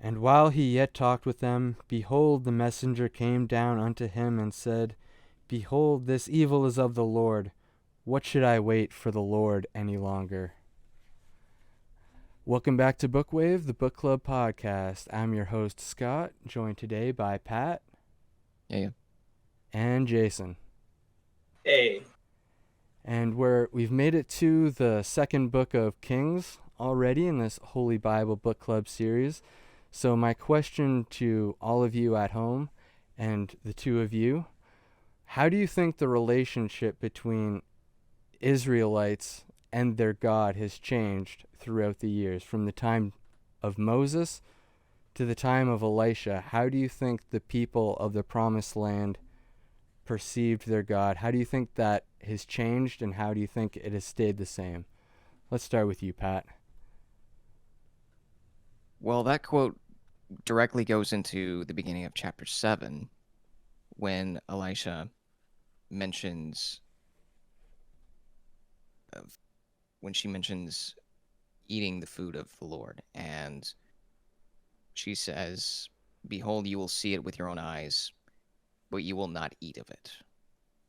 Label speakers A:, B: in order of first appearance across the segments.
A: And while he yet talked with them, behold, the messenger came down unto him and said, Behold, this evil is of the Lord. What should I wait for the Lord any longer? Welcome back to BOOKWAVE, the book club podcast. I'm your host, Scott, joined today by Pat.
B: Yeah.
A: And Jason.
C: Hey.
A: And we've made it to the second book of Kings already in this Holy Bible Book Club series. So my question to all of you at home and the two of you, how do you think the relationship between Israelites and their God has changed throughout the years, from the time of Moses to the time of Elisha? How do you think the people of the Promised Land perceived their God? How do you think that has changed, and how do you think it has stayed the same? Let's start with you, Pat.
B: Well, that quote directly goes into the beginning of chapter 7 when Elisha mentions eating the food of the Lord, and she says, Behold, you will see it with your own eyes, but you will not eat of it.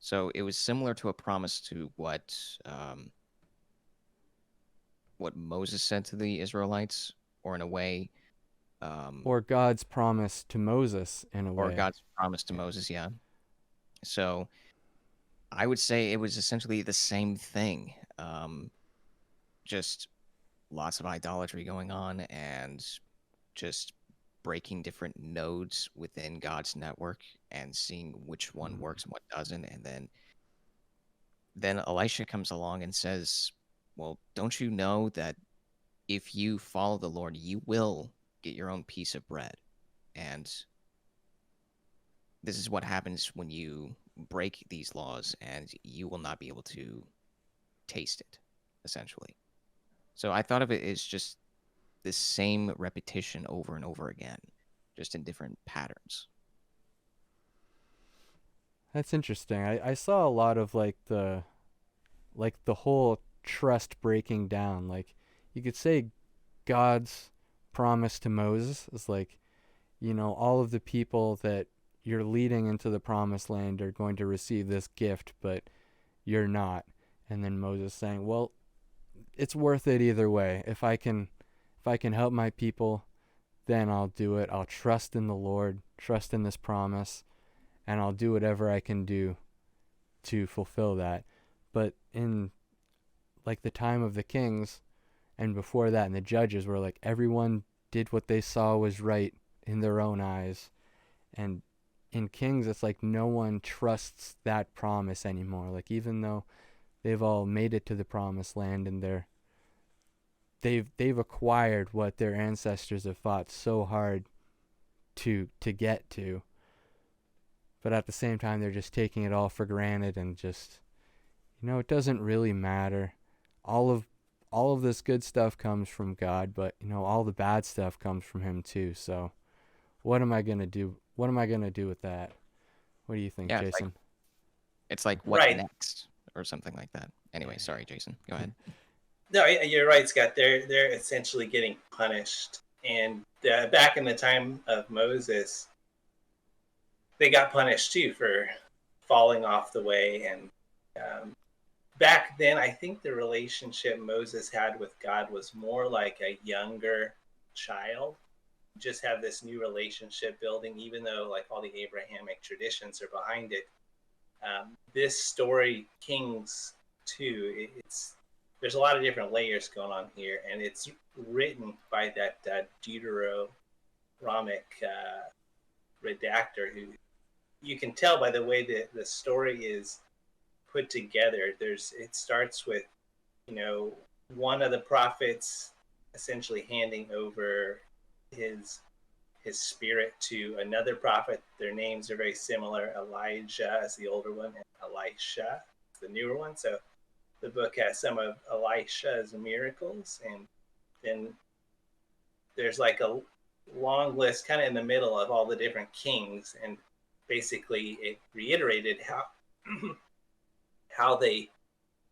B: So it was similar to a promise to what Moses said to the Israelites, or in a way,
A: or God's promise to Moses in a way.
B: Or God's promise to Moses, yeah. So I would say it was essentially the same thing. Just lots of idolatry going on and just breaking different nodes within God's network and seeing which one works and what doesn't. And then Elisha comes along and says, well, don't you know that if you follow the Lord, you will get your own piece of bread? And this is what happens when you break these laws, and you will not be able to taste it, essentially. So I thought of it as just the same repetition over and over again, just in different patterns.
A: That's interesting. I saw a lot of the whole trust breaking down. Like, you could say God's promise to Moses is like, all of the people that you're leading into the Promised Land are going to receive this gift, but you're not. And then Moses saying, well, it's worth it either way. If I can help my people, then I'll do it. I'll trust in the Lord, trust in this promise, and I'll do whatever I can do to fulfill that. But in the time of the kings and before that, and the judges, were like, everyone did what they saw was right in their own eyes. And in Kings, it's like no one trusts that promise anymore. Like, even though they've all made it to the Promised Land and they've acquired what their ancestors have fought so hard to get to, but at the same time they're just taking it all for granted and just, it doesn't really matter. All of this good stuff comes from God, but all the bad stuff comes from him too. So what am I going to do? What am I going to do with that? What do you think, Jason?
B: It's like what right next or something like that. Anyway, sorry, Jason. Go ahead.
C: No, you're right, Scott. They're essentially getting punished. And back in the time of Moses, they got punished too for falling off the way. And back then, I think the relationship Moses had with God was more like a younger child. Just have this new relationship building, even though like all the Abrahamic traditions are behind it. This story, Kings 2, there's a lot of different layers going on here, and it's written by that Deuteronomic redactor who you can tell by the way that the story is put together. It starts with, one of the prophets essentially handing over his spirit to another prophet. Their names are very similar. Elijah is the older one, and Elisha is the newer one. So the book has some of Elisha's miracles, and then there's like a long list kind of in the middle of all the different kings, and basically it reiterated how they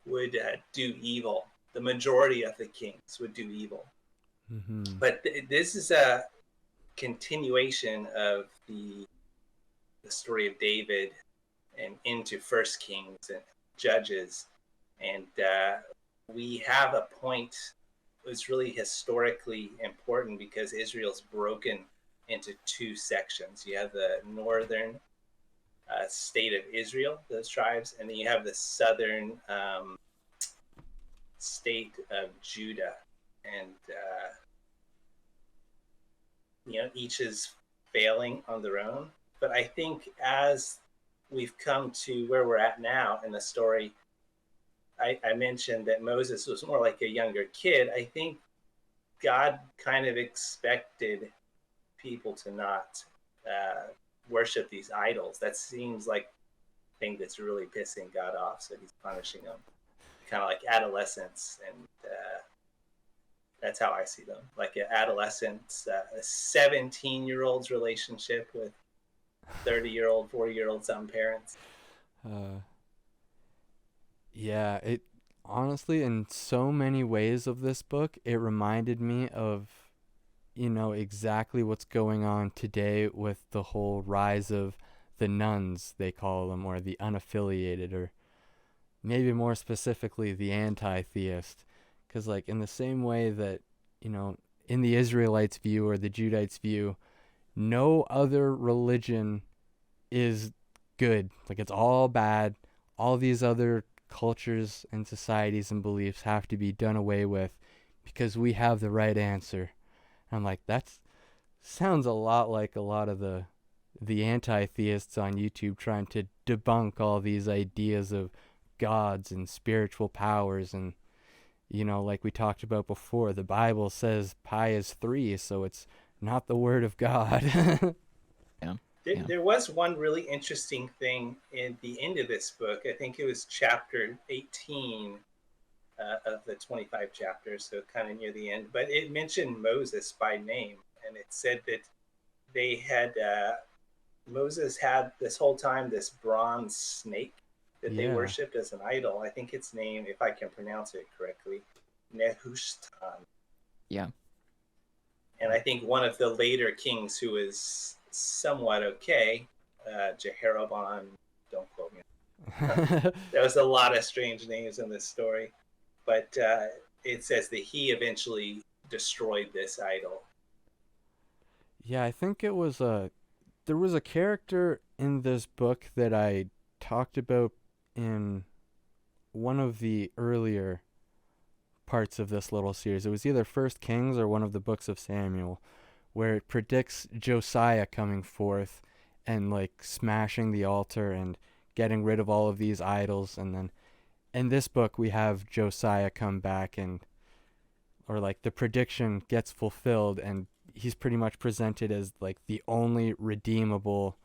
C: would do evil. The majority of the kings would do evil.
A: Mm-hmm.
C: But this is continuation of the story of David and into First Kings and Judges, and we have a point that's really historically important because Israel's broken into two sections. You have the northern state of Israel, those tribes, and then you have the southern state of Judah, and each is failing on their own. But I think as we've come to where we're at now in the story, I mentioned that Moses was more like a younger kid. I think God kind of expected people to not worship these idols. That seems like a thing that's really pissing God off, so he's punishing them. Kind of like adolescence, and that's how I see them. Like an adolescence, a 17-year-old's relationship with 30-year-old, 40-year-old some parents.
A: Yeah, it honestly, in so many ways of this book, it reminded me of, exactly what's going on today with the whole rise of the nuns, they call them, or the unaffiliated, or maybe more specifically, the anti-theist. Because, like, in the same way that, in the Israelites' view or the Judites' view, no other religion is good. Like, it's all bad. All these other cultures and societies and beliefs have to be done away with because we have the right answer. And I'm like, that sounds a lot like a lot of the anti-theists on YouTube trying to debunk all these ideas of gods and spiritual powers. And like we talked about before, the Bible says pi is 3, so it's not the word of God.
B: Yeah.
C: There was one really interesting thing in the end of this book. I think it was chapter 18 of the 25 chapters, so kind of near the end. But it mentioned Moses by name, and it said that they had Moses had this whole time this bronze snake that they worshipped as an idol. I think its name, if I can pronounce it correctly, Nehushtan.
B: Yeah.
C: And I think one of the later kings who was somewhat okay, Jehoram, don't quote me. There was a lot of strange names in this story, but it says that he eventually destroyed this idol.
A: Yeah, I think there was a character in this book that I talked about in one of the earlier parts of this little series. It was either First Kings or one of the books of Samuel, where it predicts Josiah coming forth and like smashing the altar and getting rid of all of these idols. And then in this book we have Josiah come back, or like the prediction gets fulfilled, and he's pretty much presented as like the only redeemable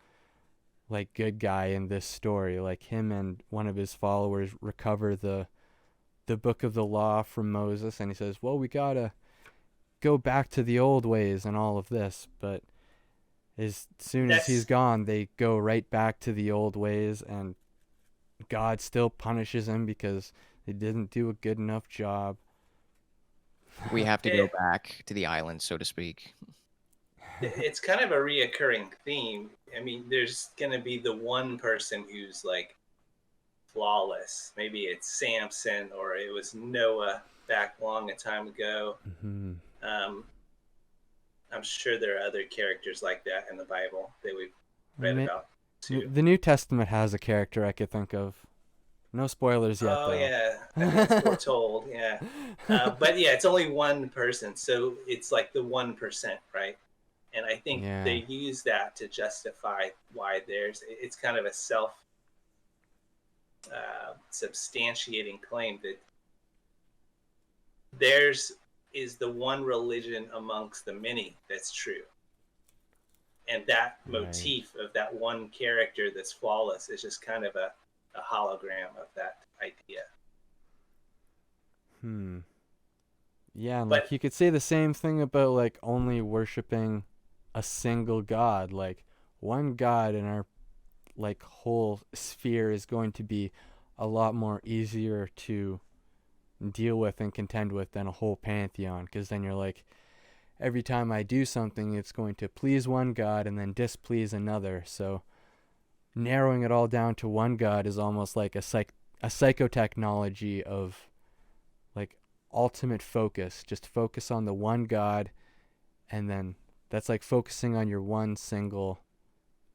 A: like good guy in this story. Like him and one of his followers recover the book of the law from Moses, and he says, well, we gotta go back to the old ways and all of this. But as soon as he's gone, they go right back to the old ways, and God still punishes him because they didn't do a good enough job.
B: We have to go back to the island, so to speak.
C: It's kind of a reoccurring theme. I mean, there's going to be the one person who's like flawless. Maybe it's Samson, or it was Noah back long a time ago.
A: Mm-hmm.
C: I'm sure there are other characters like that in the Bible that we've read about too.
A: The New Testament has a character I could think of. No spoilers yet, though.
C: Oh, yeah. That's foretold, yeah. But yeah, it's only one person, so it's like the 1%, right? And I think they use that to justify why it's kind of a self-substantiating claim that theirs is the one religion amongst the many that's true. And that motif of that one character that's flawless is just kind of a hologram of that idea.
A: Yeah, and like you could say the same thing about like only worshiping a single god. Like one god in our like whole sphere is going to be a lot more easier to deal with and contend with than a whole pantheon, because then you're like, every time I do something, it's going to please one God and then displease another. So narrowing it all down to one God is almost like a psychotechnology of like ultimate focus. Just focus on the one God, and then that's like focusing on your one single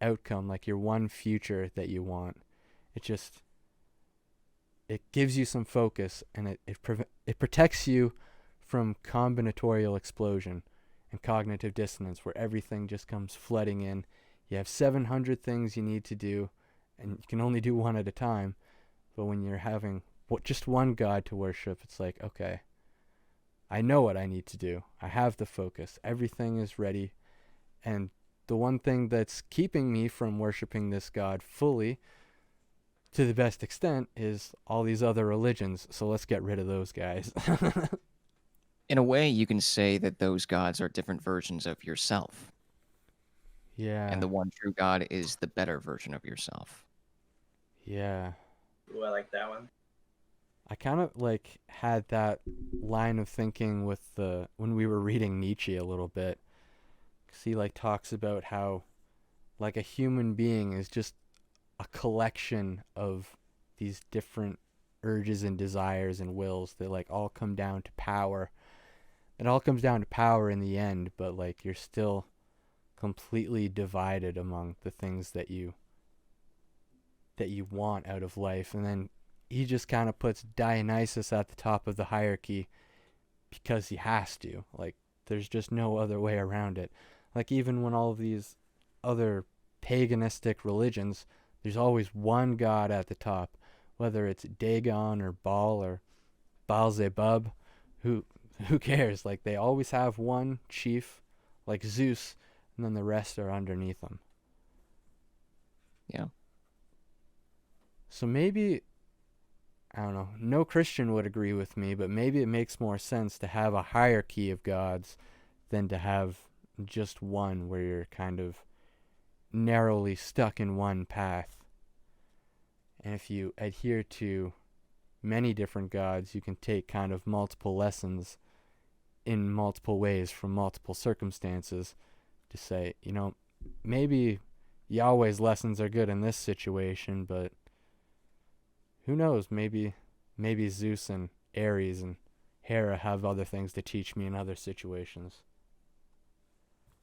A: outcome, like your one future that you want. It gives you some focus, and it protects you from combinatorial explosion and cognitive dissonance, where everything just comes flooding in. You have 700 things you need to do, and you can only do one at a time. But when you're having just one God to worship, it's like, okay, I know what I need to do. I have the focus. Everything is ready. And the one thing that's keeping me from worshiping this God fully to the best extent is all these other religions. So let's get rid of those guys.
B: In a way, you can say that those gods are different versions of yourself.
A: Yeah.
B: And the one true God is the better version of yourself.
A: Yeah.
C: Ooh, I like that one.
A: I kind of like had that line of thinking with when we were reading Nietzsche a little bit. 'Cause he like talks about how like a human being is just a collection of these different urges and desires and wills that like all come down to power. It all comes down to power in the end, but like you're still completely divided among the things that you want out of life. And then he just kind of puts Dionysus at the top of the hierarchy because he has to. Like there's just no other way around it. Like even when all of these other paganistic religions, there's always one god at the top, whether it's Dagon or Baal or Baal-zebub. Who cares? Like they always have one chief, like Zeus, and then the rest are underneath him.
B: Yeah.
A: So maybe, I don't know, no Christian would agree with me, but maybe it makes more sense to have a hierarchy of gods than to have just one where you're kind of narrowly stuck in one path. And if you adhere to many different gods, you can take kind of multiple lessons in multiple ways from multiple circumstances to say, you know, maybe Yahweh's lessons are good in this situation, but who knows, maybe Zeus and Ares and Hera have other things to teach me in other situations.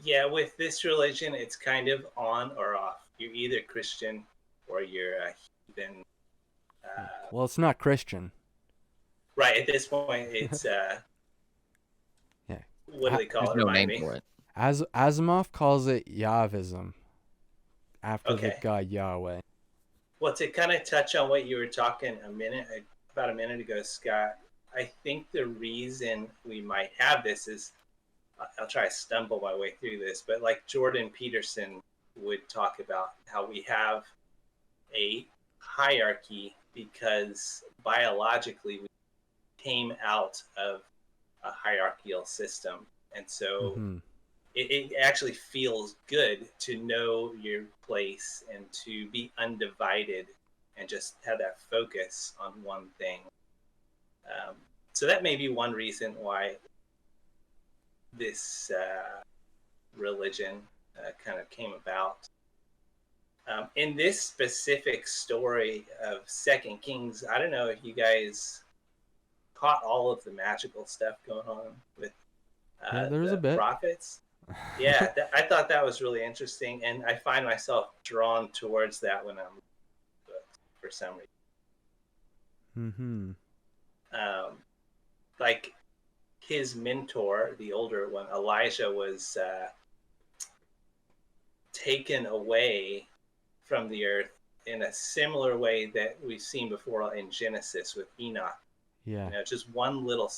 C: Yeah, with this religion, it's kind of on or off. You're either Christian or you're a heathen.
A: Well, it's not Christian.
C: Right, at this point, it's,
A: Yeah.
C: what do they call
B: There's
C: it?
B: no
C: Remind
B: name
C: me.
B: for it.
A: Asimov calls it Yahvism, after the
C: Okay.
A: god Yahweh.
C: Well, to kind of touch on what you were talking about a minute ago, Scott, I think the reason we might have this is, I'll try to stumble my way through this, but like Jordan Peterson would talk about how we have a hierarchy because biologically we came out of a hierarchical system. And so
A: Mm-hmm.
C: it actually feels good to know your place and to be undivided and just have that focus on one thing. So that may be one reason why this religion kind of came about. In this specific story of Second Kings, I don't know if you guys caught all of the magical stuff going on with
A: Yeah, there's
C: the
A: a bit.
C: prophets. Yeah, I thought that was really interesting, and I find myself drawn towards that when I'm for some reason.
A: Mm-hmm.
C: Like his mentor, the older one, Elijah, was taken away from the earth in a similar way that we've seen before in Genesis with Enoch.
A: Yeah.
C: You know, just one or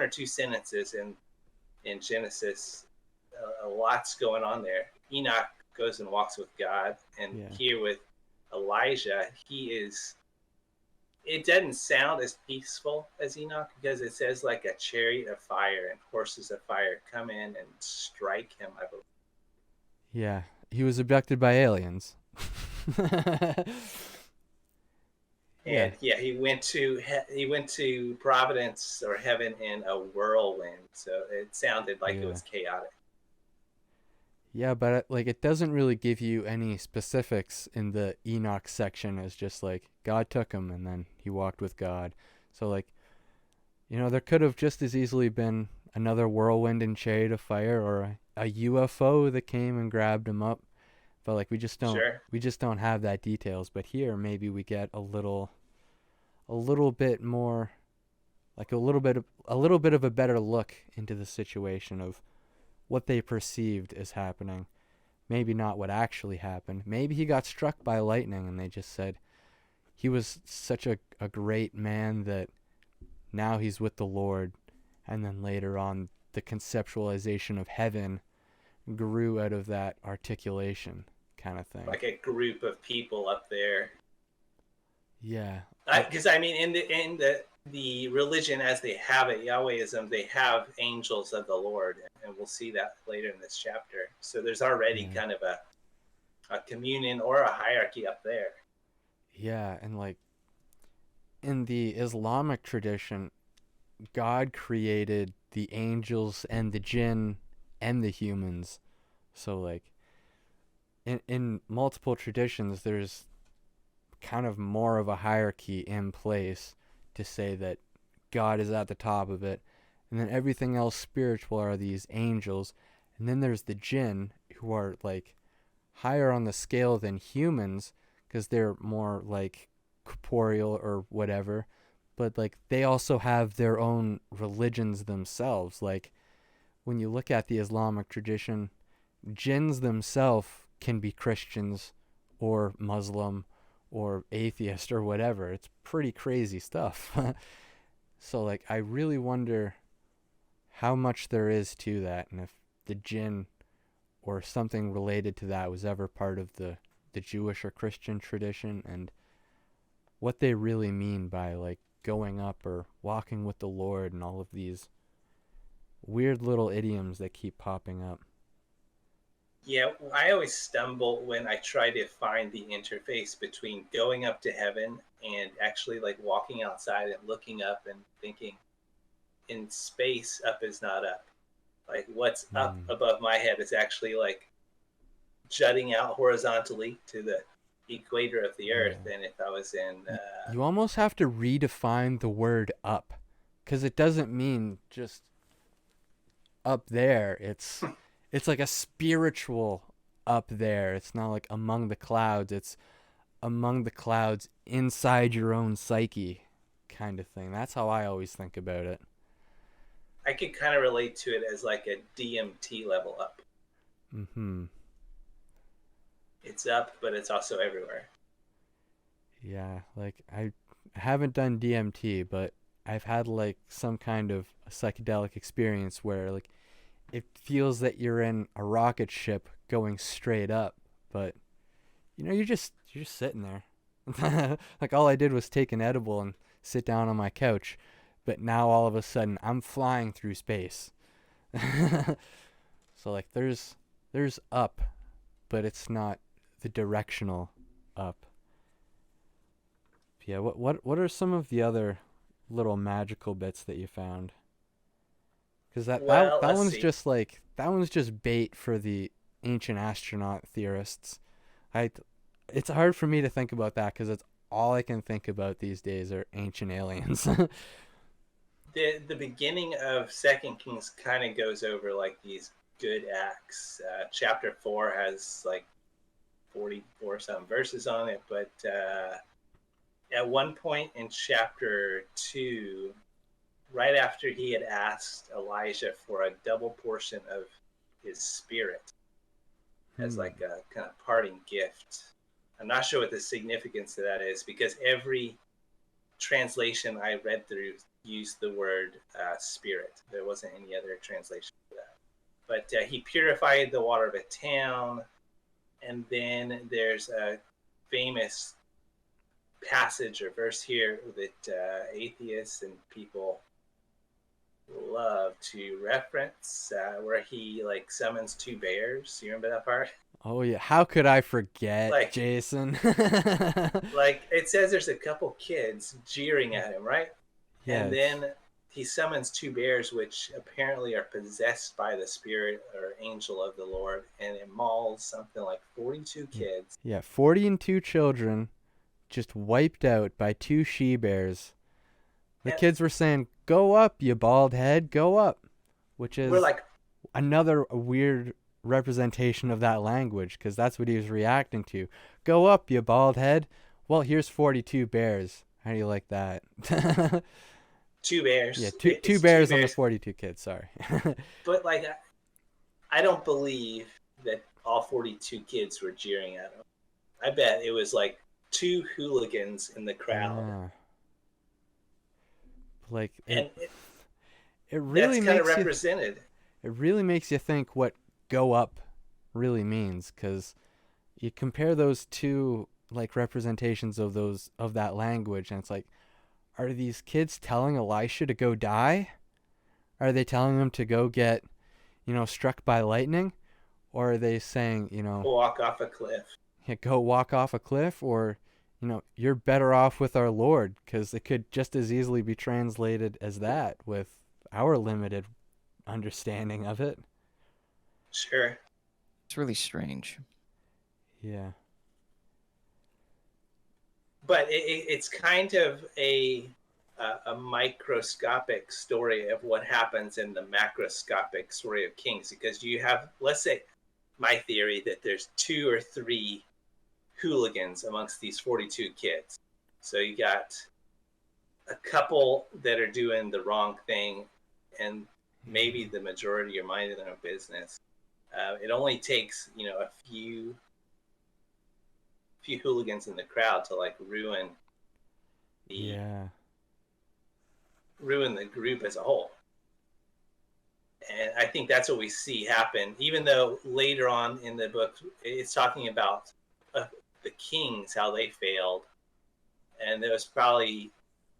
C: two sentences in Genesis. A lot's going on there. Enoch goes and walks with God, and here with Elijah, it doesn't sound as peaceful as Enoch because it says like a chariot of fire and horses of fire come in and strike him, I believe.
A: Yeah, he was abducted by aliens. Yeah,
C: And yeah, he went to Providence or heaven in a whirlwind, so it sounded like it
A: yeah.
C: was chaotic.
A: Yeah, but like it doesn't really give you any specifics in the Enoch section. It's just like God took him and then he walked with God. So like, there could have just as easily been another whirlwind and chariot of fire or a UFO that came and grabbed him up. But like
C: Sure.
A: we just don't have that details. But here maybe we get a little bit more, like a little bit of a better look into the situation of what they perceived as happening. Maybe not what actually happened. Maybe he got struck by lightning and they just said he was such a great man that now he's with the Lord. And then later on, the conceptualization of heaven grew out of that articulation kind of thing.
C: Like a group of people up there.
A: Yeah.
C: Because I mean, in the religion as they have it, Yahwehism, they have angels of the Lord, and we'll see that later in this chapter. So there's already
A: Yeah.
C: kind of a communion or a hierarchy up there.
A: Yeah. And like in the Islamic tradition, God created the angels and the jinn and the humans. So like in multiple traditions there's kind of more of a hierarchy in place to say that God is at the top of it. And then everything else spiritual are these angels. And then there's the jinn who are like higher on the scale than humans because they're more like corporeal or whatever. But like they also have their own religions themselves. Like when you look at the Islamic tradition, jinns themselves can be Christians or Muslim or atheist or whatever. It's pretty crazy stuff. So like I really wonder how much there is to that and if the jinn or something related to that was ever part of the Jewish or Christian tradition and what they really mean by like going up or walking with the Lord and all of these weird little idioms that keep popping up.
C: Yeah, I always stumble when I try to find the interface between going up to heaven and actually like walking outside and looking up and thinking in space, up is not up. Like what's up
A: Mm.
C: above my head is actually like jutting out horizontally to the equator of the earth.
A: Yeah.
C: And if I was in,
A: You almost have to redefine the word up because it doesn't mean just up there. It's like a spiritual up there. It's not like among the clouds. It's among the clouds inside your own psyche kind of thing. That's how I always think about it.
C: I could kind of relate to it as like a DMT level up.
A: Mhm.
C: It's up, but it's also everywhere.
A: Yeah, like I haven't done DMT, but I've had like some kind of a psychedelic experience where like it feels that you're in a rocket ship going straight up, but you're just sitting there. Like all I did was take an edible and sit down on my couch, but now all of a sudden I'm flying through space. So like there's up, but it's not the directional up. Yeah, what are some of the other little magical bits that you found? Because
C: Well,
A: that
C: let's
A: one's
C: see.
A: just like that one's just bait for the ancient astronaut theorists. I it's hard for me to think about that because it's all I can think about these days are ancient aliens.
C: The beginning of Second Kings kind of goes over like these good acts. Chapter 4 has like 44 some verses on it, but at one point in chapter 2, right after he had asked Elijah for a double portion of his spirit as
A: Hmm.
C: like a kind of parting gift. I'm not sure what the significance of that is because every translation I read through used the word spirit. There wasn't any other translation for that. But he purified the water of a town. And then there's a famous passage or verse here that atheists and people love to reference where he like summons two bears. You remember that part?
A: Oh yeah, how could I forget,
C: Like,
A: Jason?
C: like it says there's a couple kids jeering at him, right?
A: Yeah,
C: And
A: it's
C: then he summons two bears, which apparently are possessed by the spirit or angel of the Lord, and it mauls something like 42
A: yeah,
C: kids.
A: yeah, 42 children just wiped out by two she bears. The
C: And
A: kids were saying, "Go up, you bald head, go up," which
C: we're
A: is
C: like,
A: another weird representation of that language because that's what he was reacting to. Go up, you bald head. Well, here's 42 bears. How do you like that?
C: two
A: Yeah,
C: bears.
A: two
C: It's two
A: bears on the
C: bears.
A: 42 kids. Sorry.
C: But like, I don't believe that all 42 kids were jeering at him. I bet it was like two hooligans in the crowd.
A: Yeah. Like
C: And
A: it
C: that's
A: really
C: kind of
A: makes you
C: represented.
A: it really makes you think what go up really means because you compare those two like representations of that language and it's like, are these kids telling Elisha to go die? Are they telling him to go get, struck by lightning? Or are they saying,
C: Walk off a cliff.
A: yeah, go walk off a cliff? Or, you're better off with our Lord? Because it could just as easily be translated as that with our limited understanding of it.
C: Sure.
B: It's really strange.
A: Yeah.
C: But it's kind of a microscopic story of what happens in the macroscopic story of Kings, because you have, let's say, my theory that there's two or three hooligans amongst these 42 kids. So you got a couple that are doing the wrong thing, and maybe the majority are minding their own business. It only takes, a few hooligans in the crowd to like ruin the group as a whole. And I think that's what we see happen, even though later on in the book it's talking about the kings, how they failed, and there was probably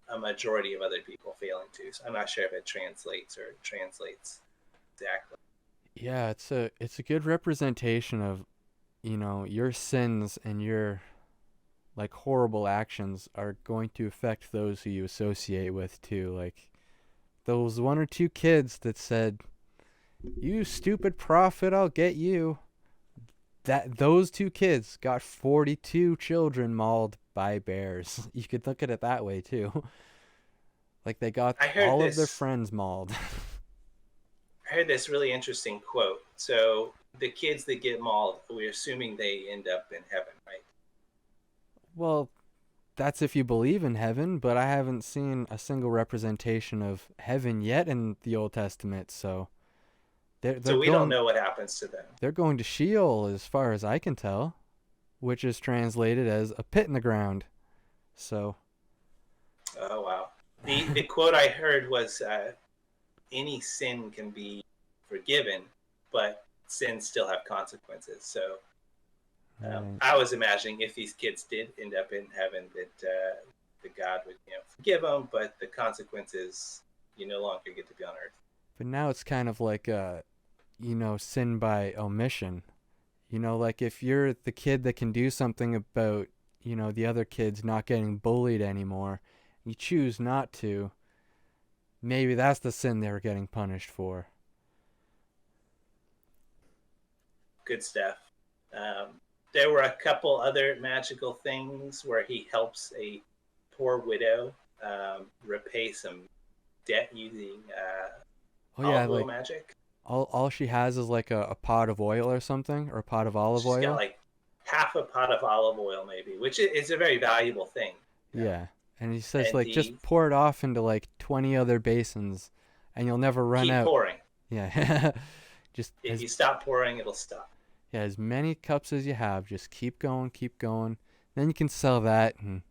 C: a majority of other people failing too. So I'm not sure if it translates exactly.
A: Yeah, it's a good representation of, your sins and your like horrible actions are going to affect those who you associate with too. Like those one or two kids that said, "You stupid prophet, I'll get you." Those two kids got 42 children mauled by bears. You could look at it that way too. Like they got all of their friends mauled.
C: I heard this really interesting quote. So the kids that get mauled, we're assuming they end up in heaven, right?
A: Well, that's if you believe in heaven, but I haven't seen a single representation of heaven yet in the Old Testament, so
C: so we don't know what happens to them.
A: They're going to Sheol as far as I can tell, which is translated as a pit in the ground. So.
C: Oh wow. The quote I heard was, any sin can be forgiven, but sins still have consequences. So I was imagining if these kids did end up in heaven, that the God would forgive them, but the consequences, you no longer get to be on earth.
A: But now it's kind of like sin by omission. Like if you're the kid that can do something about the other kids not getting bullied anymore, you choose not to. Maybe that's the sin they were getting punished for.
C: Good stuff. There were a couple other magical things where he helps a poor widow repay some debt using olive oil magic.
A: All she has is like a pot of oil or something, or a pot of olive oil.
C: She's got like half a pot of olive oil maybe, which is a very valuable thing.
A: Yeah. And he says, just pour it off into, 20 other basins, and you'll never run out.
C: Keep pouring.
A: Yeah.
C: If you stop pouring, it'll stop.
A: Yeah, as many cups as you have, just keep going, keep going. Then you can sell that, and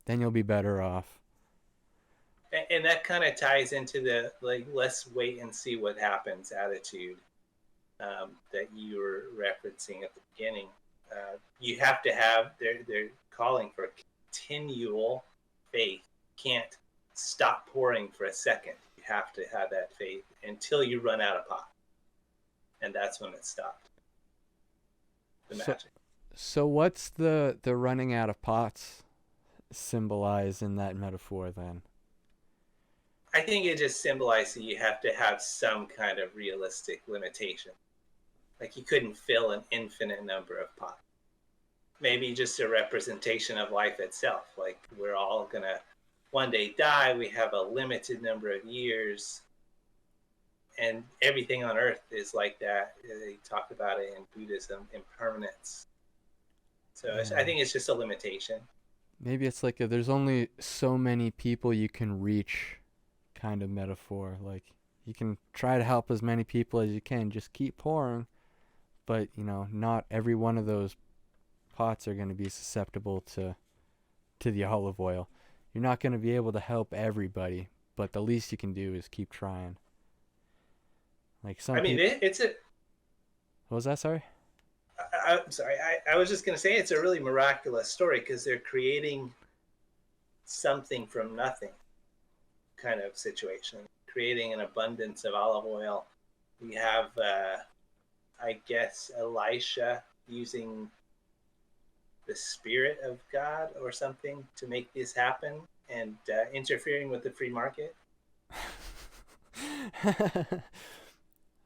A: then you'll be better off.
C: And that kind of ties into the, let's wait and see what happens attitude that you were referencing at the beginning. You have to have, they're calling for continual faith. You can't stop pouring for a second. You have to have that faith until you run out of pot, and that's when it stopped. The
A: So,
C: magic.
A: so what's the running out of pots symbolize in that metaphor then?
C: I think it just symbolizes you have to have some kind of realistic limitation. Like you couldn't fill an infinite number of pots. Maybe just a representation of life itself. Like we're all gonna one day die. We have a limited number of years, and everything on Earth is like that. They talk about it in Buddhism, impermanence. So I think it's just a limitation.
A: Maybe it's like there's only so many people you can reach kind of metaphor. Like you can try to help as many people as you can, just keep pouring, but not every one of those pots are going to be susceptible to the olive oil. You're not going to be able to help everybody, but the least you can do is keep trying. Like some
C: it's a.
A: What was that? Sorry.
C: I'm sorry. I was just going to say it's a really miraculous story because they're creating something from nothing kind of situation, creating an abundance of olive oil. We have, I guess, Elisha using the Spirit of God or something to make this happen and interfering with the free market.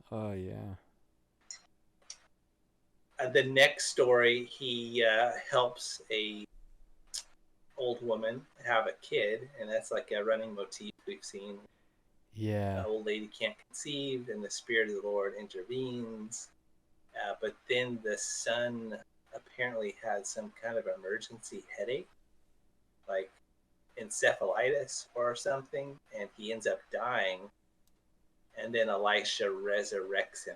A: Oh, yeah.
C: The next story, he helps a old woman have a kid, and that's like a running motif we've seen.
A: Yeah.
C: The old lady can't conceive, and the Spirit of the Lord intervenes. But then the son apparently had some kind of emergency headache, like encephalitis or something, and he ends up dying. And then Elisha resurrects him.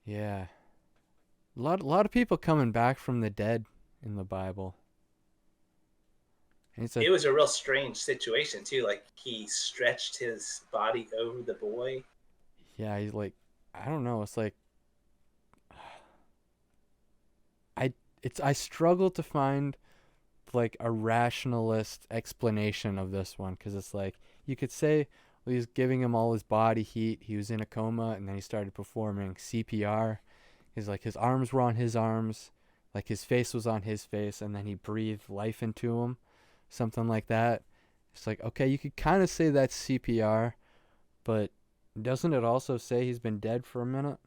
A: Yeah. A lot of people coming back from the dead in the Bible.
C: It was a real strange situation too. Like he stretched his body over the boy.
A: Yeah, he's like, I don't know. It's like, I struggle to find like a rationalist explanation of this one, because it's like you could say, well, he was giving him all his body heat. He was in a coma, and then he started performing CPR. He's like, his arms were on his arms, like his face was on his face, and then he breathed life into him, something like that. It's like, okay, you could kind of say that's CPR, but doesn't it also say he's been dead for a minute?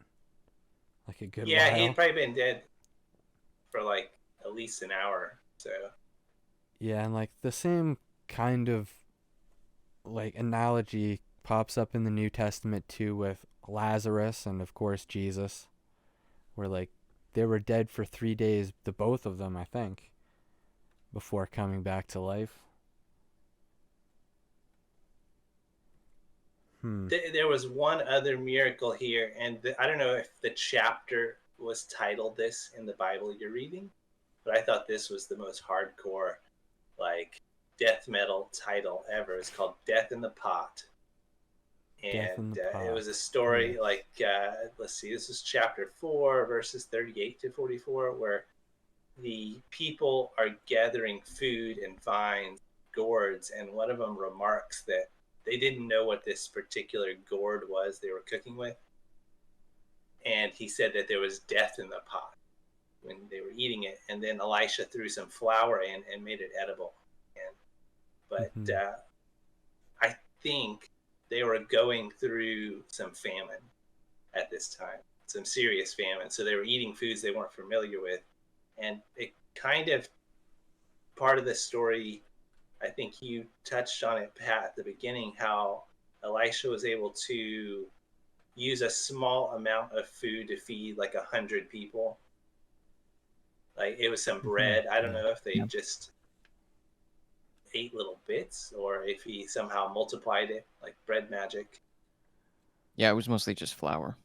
A: Like a good while?
C: Yeah, he'd probably been dead for like at least an hour. So
A: yeah, and like the same kind of like analogy pops up in the New Testament too, with Lazarus and of course Jesus, where like they were dead for 3 days, the both of them, I think, before coming back to life.
C: There was one other miracle here, and I don't know if the chapter was titled this in the Bible you're reading, but I thought this was the most hardcore, like, death metal title ever. It's called Death in the Pot. And it was a story, like, let's see, this is chapter 4, verses 38 to 44, where the people are gathering food and vines, gourds, and one of them remarks that they didn't know what this particular gourd was they were cooking with. And he said that there was death in the pot when they were eating it. And then Elisha threw some flour in and made it edible. But I think they were going through some famine at this time, some serious famine. So they were eating foods they weren't familiar with. And it kind of, part of the story, I think you touched on it, Pat, at the beginning, how Elisha was able to use a small amount of food to feed like 100 people. Like it was some bread. I don't know if they just ate little bits or if he somehow multiplied it like bread magic.
B: Yeah, it was mostly just flour.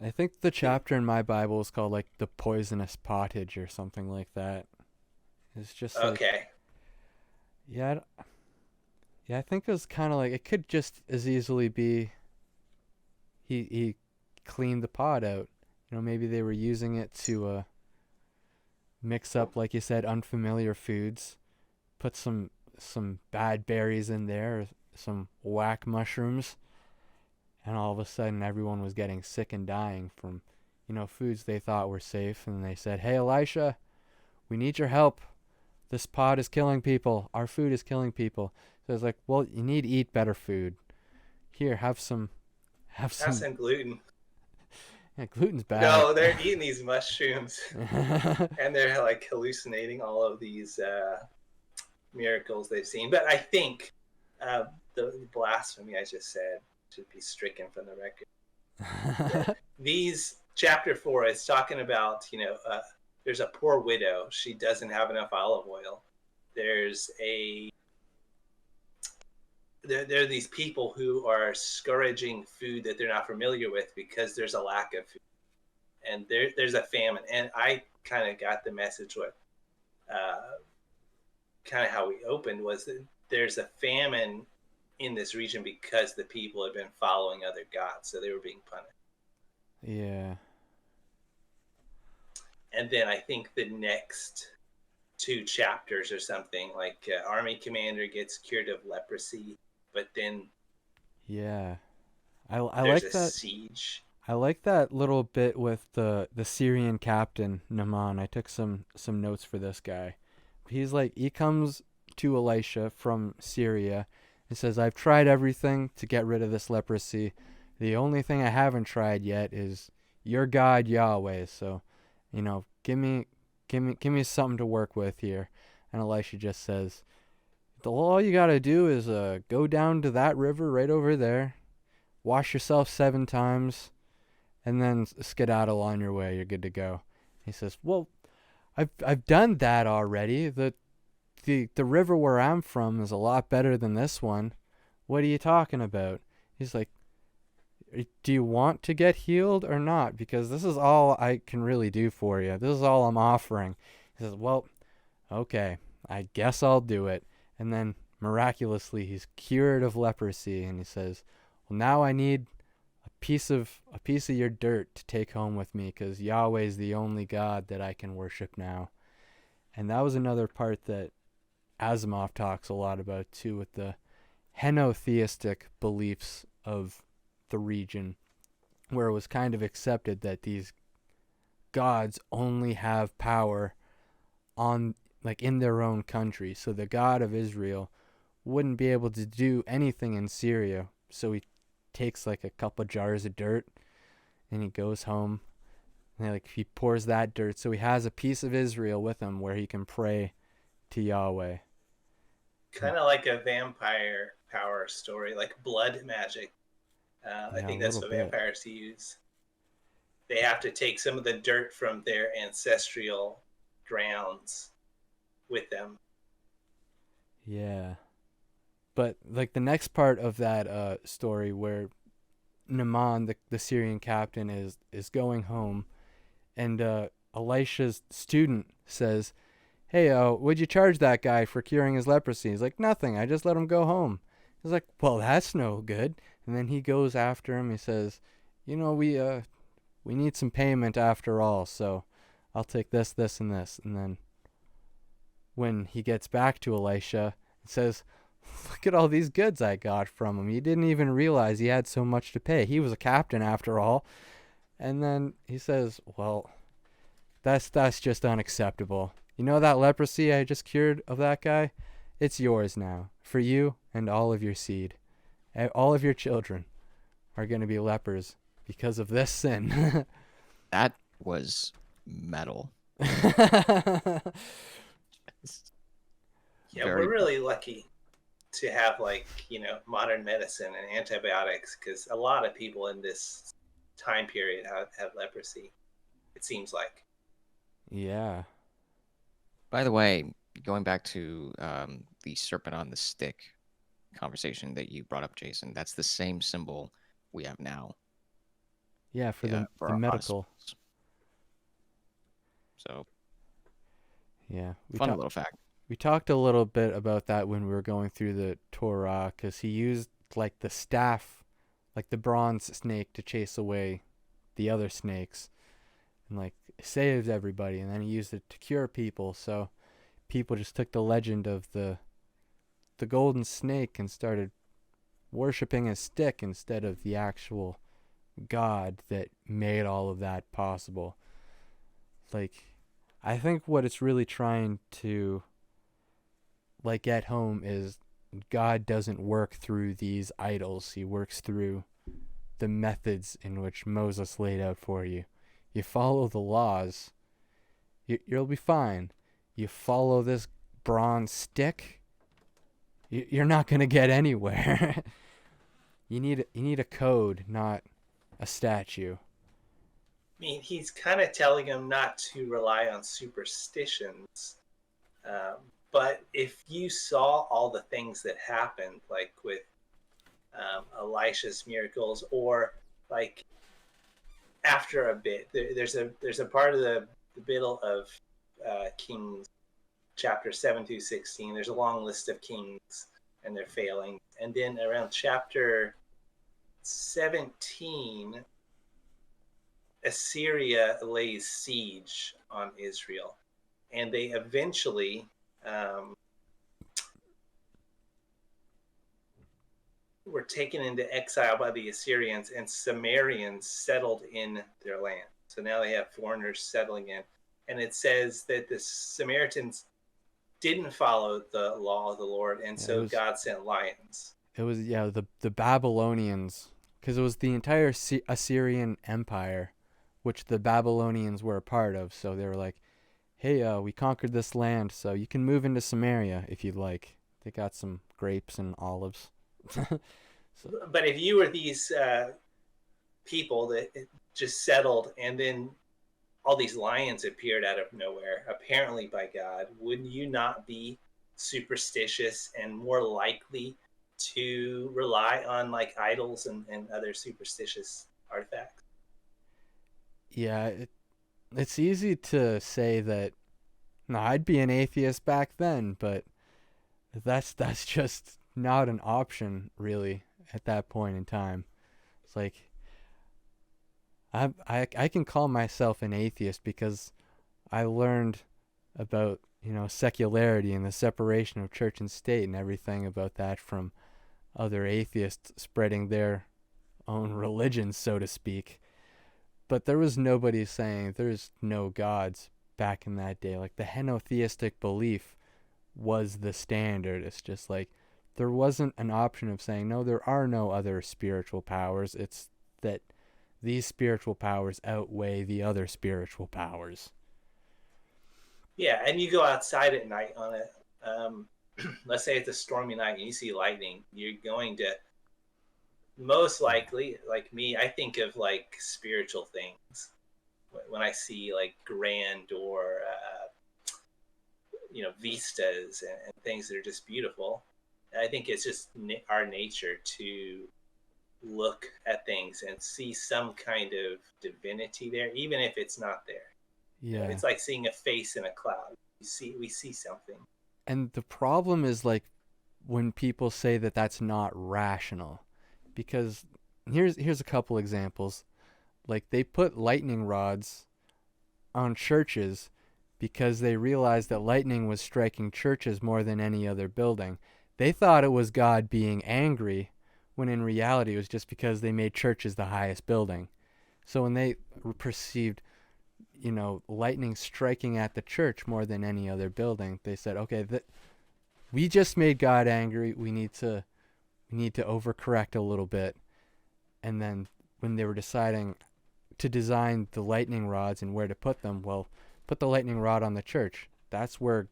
A: I think the chapter in my Bible is called like the poisonous pottage or something like that. It's just like,
C: okay.
A: Yeah, I think it was kind of like, it could just as easily be he cleaned the pot out. Maybe they were using it to mix up, like you said, unfamiliar foods, put some bad berries in there, some whack mushrooms, and all of a sudden everyone was getting sick and dying from, foods they thought were safe. And they said, "Hey, Elisha, we need your help. This pot is killing people. Our food is killing people." So it's like, well, you need to eat better food. Here, have some.
C: Have some gluten.
A: Yeah, gluten's bad.
C: No, they're eating these mushrooms, and they're like hallucinating all of these miracles they've seen. But I think the blasphemy I just said should be stricken from the record. These chapter 4 is talking about, there's a poor widow. She doesn't have enough olive oil. There are these people who are scourging food that they're not familiar with because there's a lack of food, and there's a famine. And I kind of got the message what kind of how we opened was that there's a famine in this region because the people had been following other gods, so they were being punished.
A: Yeah.
C: And then I think the next 2 chapters or something, like army commander gets cured of leprosy, but then
A: yeah, I
C: there's
A: like
C: a
A: that
C: siege.
A: I like that little bit with the Syrian captain Naaman. I took some notes for this guy. He comes to Elisha from Syria and says, "I've tried everything to get rid of this leprosy. The only thing I haven't tried yet is your God Yahweh. So, give me something to work with here." And Elisha just says, "All you gotta do is go down to that river right over there, wash yourself 7 times, and then skedaddle on your way. You're good to go." He says, "Well, I've done that already. The river where I'm from is a lot better than this one. What are you talking about?" He's like, "Do you want to get healed or not? Because this is all I can really do for you. This is all I'm offering." He says, "Well, okay, I guess I'll do it." And then miraculously he's cured of leprosy, and he says, "Well, now I need a piece of your dirt to take home with me, because Yahweh is the only God that I can worship now." And that was another part that Asimov talks a lot about too, with the henotheistic beliefs of the region, where it was kind of accepted that these gods only have power in their own country. So the God of Israel wouldn't be able to do anything in Syria. So he takes a couple jars of dirt and he goes home and he pours that dirt. So he has a piece of Israel with him where he can pray to Yahweh.
C: Kind of like a vampire power story, like blood magic. I think that's what vampires use. They have to take some of the dirt from their ancestral grounds with them.
A: Yeah. But the next part of that story, where Naaman, the Syrian captain, is going home, and Elisha's student says, "Hey, what'd you charge that guy for curing his leprosy?" He's like, "Nothing. I just let him go home." He's like, "Well, that's no good." And then he goes after him. He says, "We need some payment after all, so I'll take this, this, and this." And then when he gets back to Elisha, it says, "Look at all these goods I got from him. He didn't even realize he had so much to pay. He was a captain after all." And then he says, "Well, that's just unacceptable. You know that leprosy I just cured of that guy? It's yours now, for you and all of your seed. All of your children are going to be lepers because of this sin."
B: That was metal.
C: Yeah, we're really lucky to have modern medicine and antibiotics, because a lot of people in this time period have leprosy, it seems like.
A: Yeah.
B: By the way, going back to the serpent on the stick conversation that you brought up, Jason, that's the same symbol we have now.
A: Yeah, for the medical.
B: Hospitals. So,
A: yeah.
B: Fun little fact.
A: We talked a little bit about that when we were going through the Torah, because he used the staff, the bronze snake, to chase away the other snakes, and saved everybody. And then he used it to cure people. So people just took the legend of the golden snake and started worshiping a stick instead of the actual God that made all of that possible. Like, I think what it's really trying to like get home is God doesn't work through these idols. He works through the methods in which Moses laid out for you. You follow the laws, you'll be fine. You follow this bronze stick, you're not going to get anywhere. You need a code, not a statue.
C: I mean, he's kind of telling them not to rely on superstitions. Um, but if you saw all the things that happened, like with Elisha's miracles, or like after a bit, there's a part of the middle of Kings chapter 7 through 16. There's a long list of kings and their failings, and then around chapter 17, Assyria lays siege on Israel, and they eventually were taken into exile by the Assyrians, and Sumerians settled in their land. So now they have foreigners settling in. And it says that the Samaritans didn't follow the law of the Lord, and so God sent lions.
A: It was, the Babylonians, because it was the entire Assyrian Empire, which the Babylonians were a part of. So they were like, hey, we conquered this land, so you can move into Samaria if you'd like. They got some grapes and olives.
C: But if you were these people that just settled, and then all these lions appeared out of nowhere, apparently by God, would you not be superstitious and more likely to rely on like idols and other superstitious artifacts?
A: Yeah, it's easy to say that, no, I'd be an atheist back then, but that's just not an option, really, at that point in time. It's like, I can call myself an atheist because I learned about, secularity and the separation of church and state and everything about that from other atheists spreading their own religion, so to speak. But there was nobody saying there's no gods back in that day. Like, the henotheistic belief was the standard. It's just like, there wasn't an option of saying, no, there are no other spiritual powers. It's that these spiritual powers outweigh the other spiritual powers.
C: Yeah, and you go outside at night on it. Let's say it's a stormy night and you see lightning. You're going to, most likely, like me, I think of like spiritual things when I see like grand or vistas and things that are just beautiful. I think it's just our nature to look at things and see some kind of divinity there, even if it's not there.
A: Yeah.
C: It's like seeing a face in a cloud. We see something.
A: And the problem is, like, when people say that that's not rational, because here's a couple examples. Like, they put lightning rods on churches because they realized that lightning was striking churches more than any other building. They thought it was God being angry, when in reality it was just because they made churches the highest building. So when they perceived, lightning striking at the church more than any other building, they said, okay, we just made God angry. We need to overcorrect a little bit. And then when they were deciding to design the lightning rods and where to put them, well, put the lightning rod on the church. That's where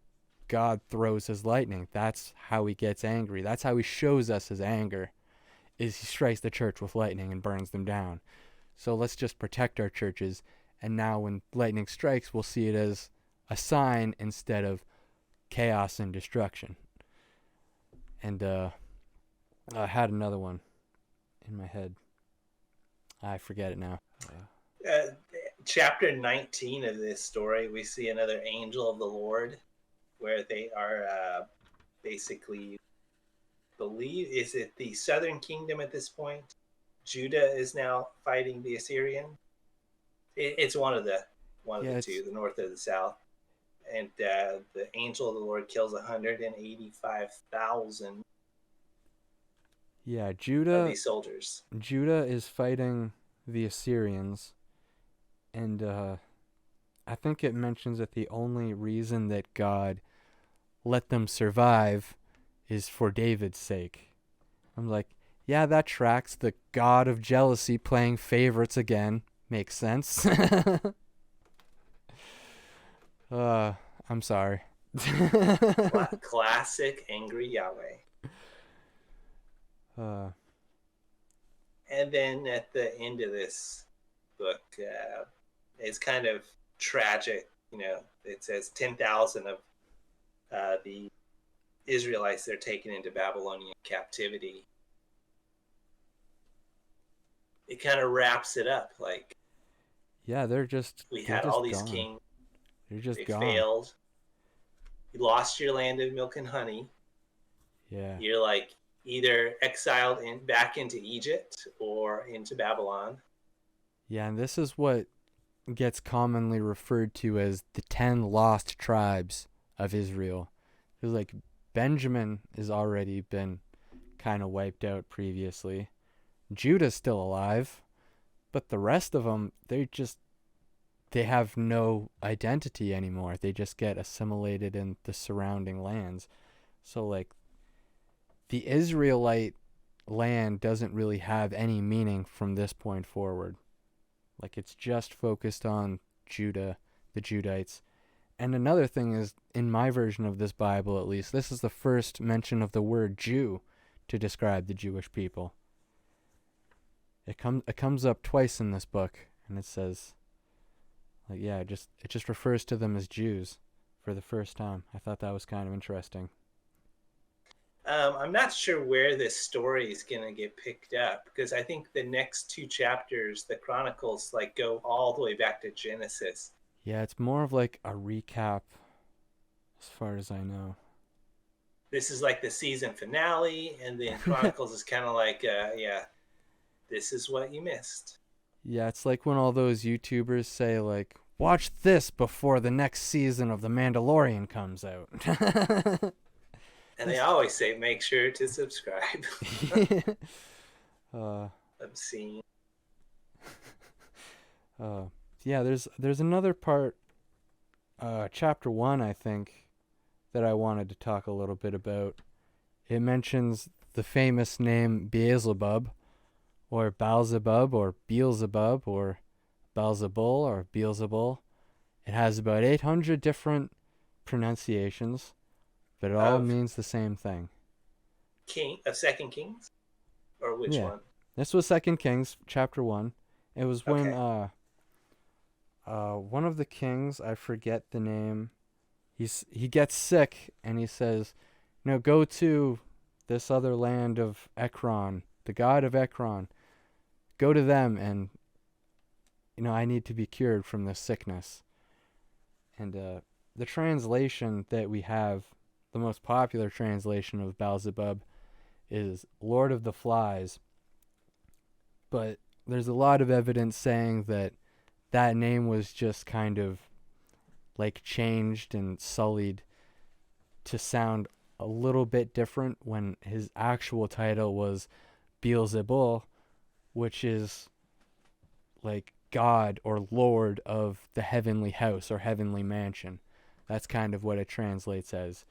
A: God throws his lightning. That's how he gets angry. That's how he shows us his anger, is he strikes the church with lightning and burns them down. So let's just protect our churches. And now when lightning strikes, we'll see it as a sign instead of chaos and destruction. And I had another one in my head. I forget it now.
C: Chapter 19 of this story, we see another angel of the Lord, where they are basically, is it the southern kingdom at this point? Judah is now fighting the Assyrian. It's one of the two, the north or the south. And the angel of the Lord kills 185,000.
A: Yeah,
C: of these soldiers.
A: Judah is fighting the Assyrians, and I think it mentions that the only reason that God let them survive is for David's sake. I'm like, yeah, that tracks. The god of jealousy playing favorites again. Makes sense. I'm sorry.
C: Classic angry Yahweh.
A: uh,
C: And then at the end of this book, it's kind of tragic. It says 10,000 of the Israelites that are taken into Babylonian captivity. It kind of wraps it up. Like,
A: yeah, they're just
C: all these
A: gone.
C: kings.
A: They're just
C: they
A: gone.
C: failed. You lost your land of milk and honey.
A: Yeah.
C: You're like either exiled back into Egypt or into Babylon.
A: Yeah, and this is what gets commonly referred to as the 10 lost tribes of Israel. Because, like, Benjamin has already been kind of wiped out previously. Judah's still alive, but the rest of them, they have no identity anymore. They just get assimilated in the surrounding lands. So, like, the Israelite land doesn't really have any meaning from this point forward. Like, it's just focused on Judah, the Judites. And another thing is, in my version of this Bible at least, this is the first mention of the word Jew to describe the Jewish people. It comes up twice in this book, and it says, like, yeah, it just refers to them as Jews for the first time. I thought that was kind of interesting.
C: I'm not sure where this story is going to get picked up, because I think the next 2 chapters, the Chronicles, like, go all the way back to Genesis.
A: Yeah, it's more of like a recap, as far as I know.
C: This is like the season finale, and then Chronicles is kind of like, yeah, this is what you missed.
A: Yeah, it's like when all those YouTubers say, like, watch this before the next season of The Mandalorian comes out.
C: And they always say, make sure to subscribe. Obscene.
A: Yeah, there's another part, chapter 1, I think, that I wanted to talk a little bit about. It mentions the famous name Beelzebub, or Baalzebub, or Beelzebub, or Beelzebul, or Beelzebul. It has about 800 different pronunciations, but it all means the same thing.
C: King of Second Kings? Or which one?
A: This was 2 Kings, chapter 1. It was when one of the kings, I forget the name, he gets sick, and he says, go to this other land of Ekron, the god of Ekron. Go to them, and, I need to be cured from this sickness. And the translation that we have, the most popular translation of Beelzebub, is Lord of the Flies. But there's a lot of evidence saying that name was just kind of like changed and sullied to sound a little bit different when his actual title was Beelzebul, which is like God or Lord of the heavenly house or heavenly mansion. That's kind of what it translates as.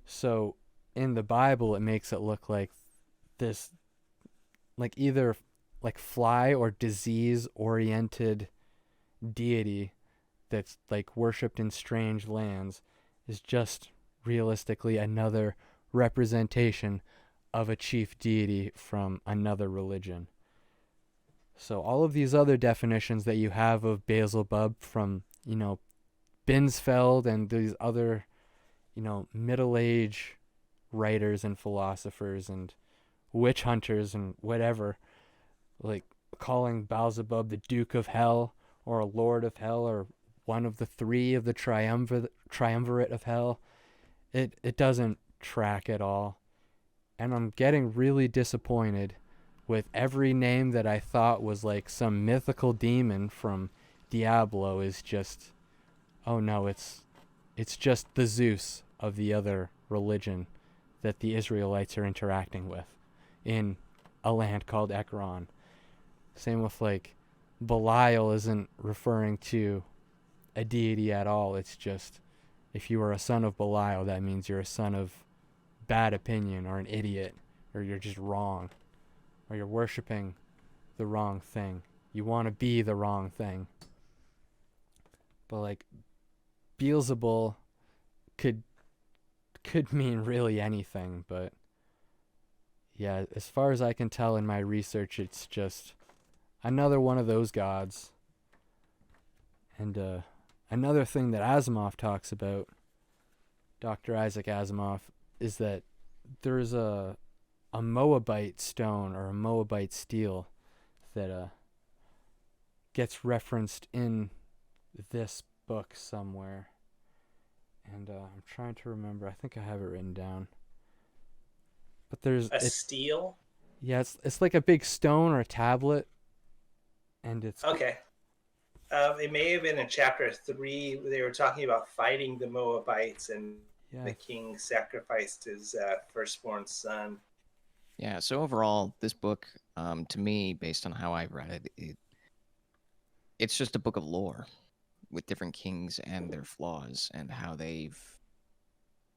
A: So in the Bible, it makes it look like this, like either like fly or disease oriented deity that's like worshipped in strange lands is just realistically another representation of a chief deity from another religion. So all of these other definitions that you have of Beelzebub from, Binsfeld and these other, Middle Age writers and philosophers and witch hunters and whatever, like calling Beelzebub the Duke of Hell or a Lord of Hell or one of the 3 of the triumvirate of hell, it doesn't track at all. And I'm getting really disappointed with every name that I thought was like some mythical demon from Diablo is just, oh no, it's just the Zeus of the other religion that the Israelites are interacting with in a land called Ekron. Same with like Belial isn't referring to a deity at all. It's just if you are a son of Belial, that means you're a son of bad opinion or an idiot, or you're just wrong, or you're worshiping the wrong thing. You want to be the wrong thing. But like Beelzebul could mean really anything, but yeah, as far as I can tell in my research, it's just another one of those gods. And another thing that Asimov talks about, Dr. Isaac Asimov, is that there's a Moabite stone or a Moabite steel that gets referenced in this book somewhere. And I'm trying to remember. I think I have it written down. But there's
C: steel.
A: Yeah, it's like a big stone or a tablet, and it's
C: okay. It may have been in chapter 3. They were talking about fighting the Moabites, and the king sacrificed his firstborn son.
B: Yeah. So overall, this book, to me, based on how I've read it, it's just a book of lore with different kings and their flaws and how they've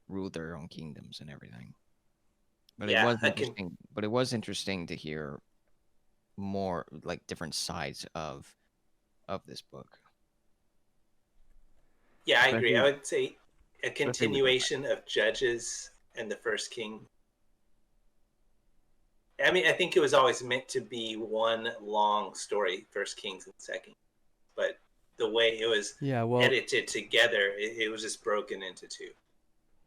B: ruled their own kingdoms and everything. But it was interesting. But it was interesting to hear more like different sides of this book.
C: Yeah, I agree. I would say a continuation of Judges and the First King. I mean, I think it was always meant to be one long story, First Kings and Second, but the way it was edited together, it was just broken into two.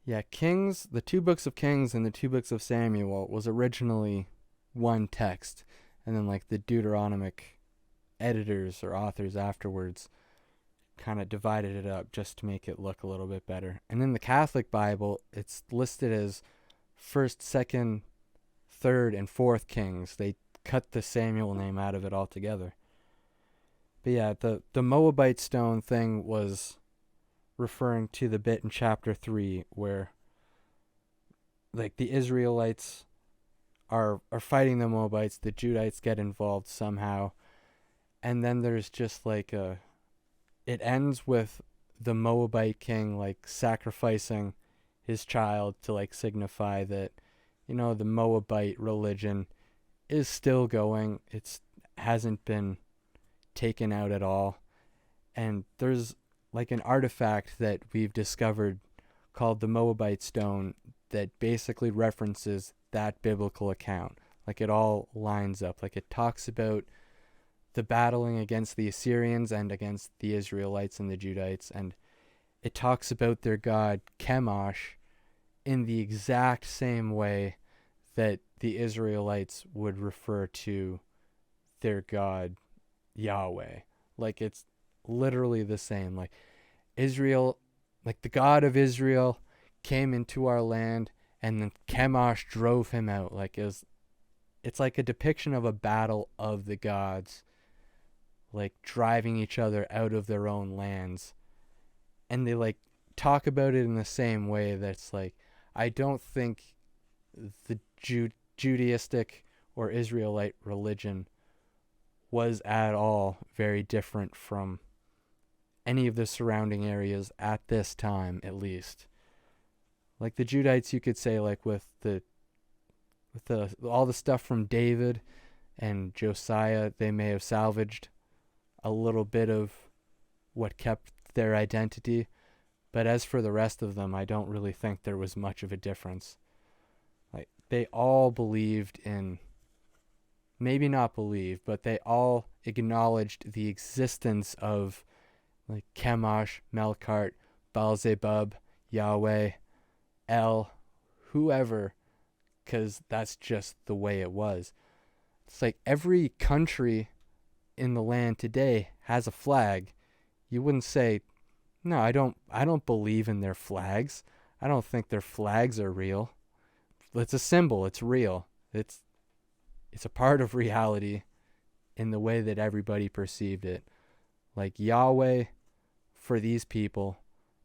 A: Yeah, Kings, the 2 books of Kings and the 2 books of Samuel was originally one text, and then like the Deuteronomic editors or authors afterwards kind of divided it up just to make it look a little bit better. And in the Catholic Bible, it's listed as 1st, 2nd, 3rd, and 4th Kings. They cut the Samuel name out of it altogether. But yeah, the Moabite stone thing was referring to the bit in chapter 3 where like the Israelites are fighting the Moabites, the Judites get involved somehow, and then there's just like it ends with the Moabite king like sacrificing his child to like signify that, you know, the Moabite religion is still going. It's hasn't been taken out at all. And there's like an artifact that we've discovered called the Moabite stone that basically references that biblical account. Like it all lines up. Like it talks about the battling against the Assyrians and against the Israelites and the Judites, and it talks about their god Chemosh in the exact same way that the Israelites would refer to their god Yahweh. Like it's literally the same. Like Israel, like the God of Israel came into our land and then Chemosh drove him out. Like it's like a depiction of a battle of the gods, like driving each other out of their own lands. And they like talk about it in the same way that's like, I don't think the Judaistic or Israelite religion was at all very different from any of the surrounding areas at this time, at least. Like the Judites, you could say, like with all the stuff from David and Josiah, they may have salvaged a little bit of what kept their identity, but as for the rest of them, I don't really think there was much of a difference. Like they all believed in, maybe not believe, but they all acknowledged the existence of like Chemosh, Melkart, Baal-zebub, Yahweh, El, whoever, because that's just the way it was. It's like every country in the land today has a flag. You wouldn't say, no, I don't believe in their flags. I don't think their flags are real. It's a symbol. It's real. It's a part of reality in the way that everybody perceived it. Like Yahweh for these people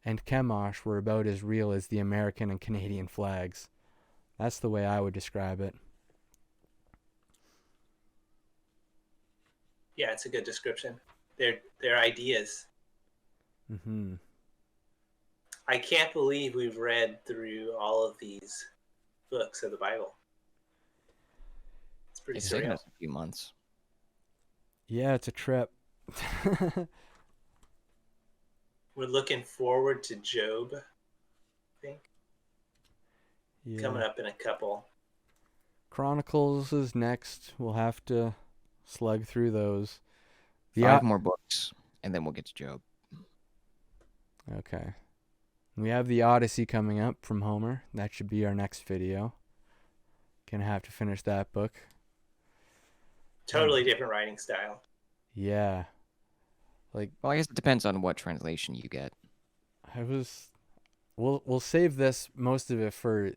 A: and Chemosh were about as real as the American and Canadian flags. That's the way I would describe it.
C: Yeah, it's a good description. They're ideas.
A: Mm-hmm.
C: I can't believe we've read through all of these books of the Bible. It's pretty
B: It's taken
C: surreal.
B: us a few months.
A: Yeah, it's a trip.
C: We're looking forward to Job, I think, coming
A: Yeah.
C: up in a couple.
A: Chronicles is next. We'll have to slug through those. The
B: 5 more books, and then we'll get to Job.
A: Okay. We have the Odyssey coming up from Homer. That should be our next video. Gonna have to finish that book.
C: Totally different writing style.
A: Yeah. Like,
B: Well, I guess it depends on what translation you get.
A: we'll save this, most of it, for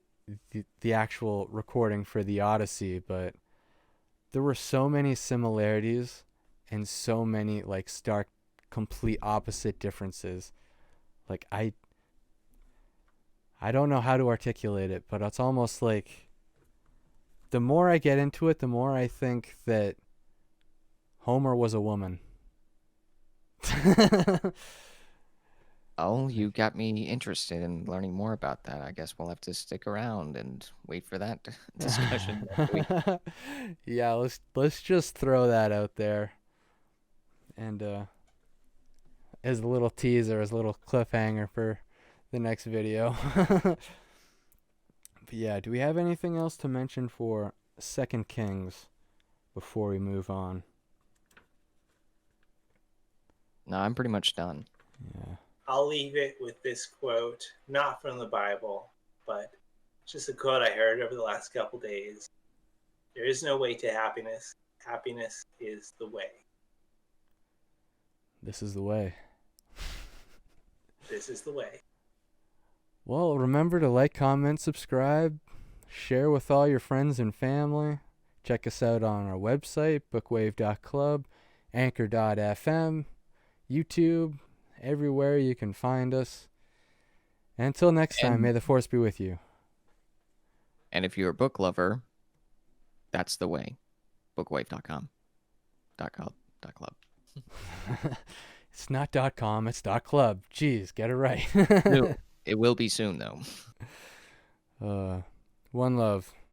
A: the actual recording for the Odyssey, but there were so many similarities and so many like stark complete opposite differences. Like I don't know how to articulate it, but it's almost like the more I get into it, the more I think that Homer was a woman.
B: Oh, you got me interested in learning more about that. I guess we'll have to stick around and wait for that discussion next week.
A: Yeah, let's just throw that out there. And as a little teaser, as a little cliffhanger for the next video. But yeah, do we have anything else to mention for Second Kings before we move on?
B: No, I'm pretty much done.
A: Yeah.
C: I'll leave it with this quote, not from the Bible, but just a quote I heard over the last couple days. There is no way to happiness. Happiness is the way.
A: This is the way.
C: This is the way.
A: Well, remember to like, comment, subscribe, share with all your friends and family. Check us out on our website, bookwave.club, anchor.fm, YouTube, everywhere you can find us. Until next time, may the force be with you.
B: And if you're a book lover, that's the way. Bookwave.com. .club.
A: It's not .com, it's .club. Jeez, get it right.
B: It will be soon, though.
A: One love.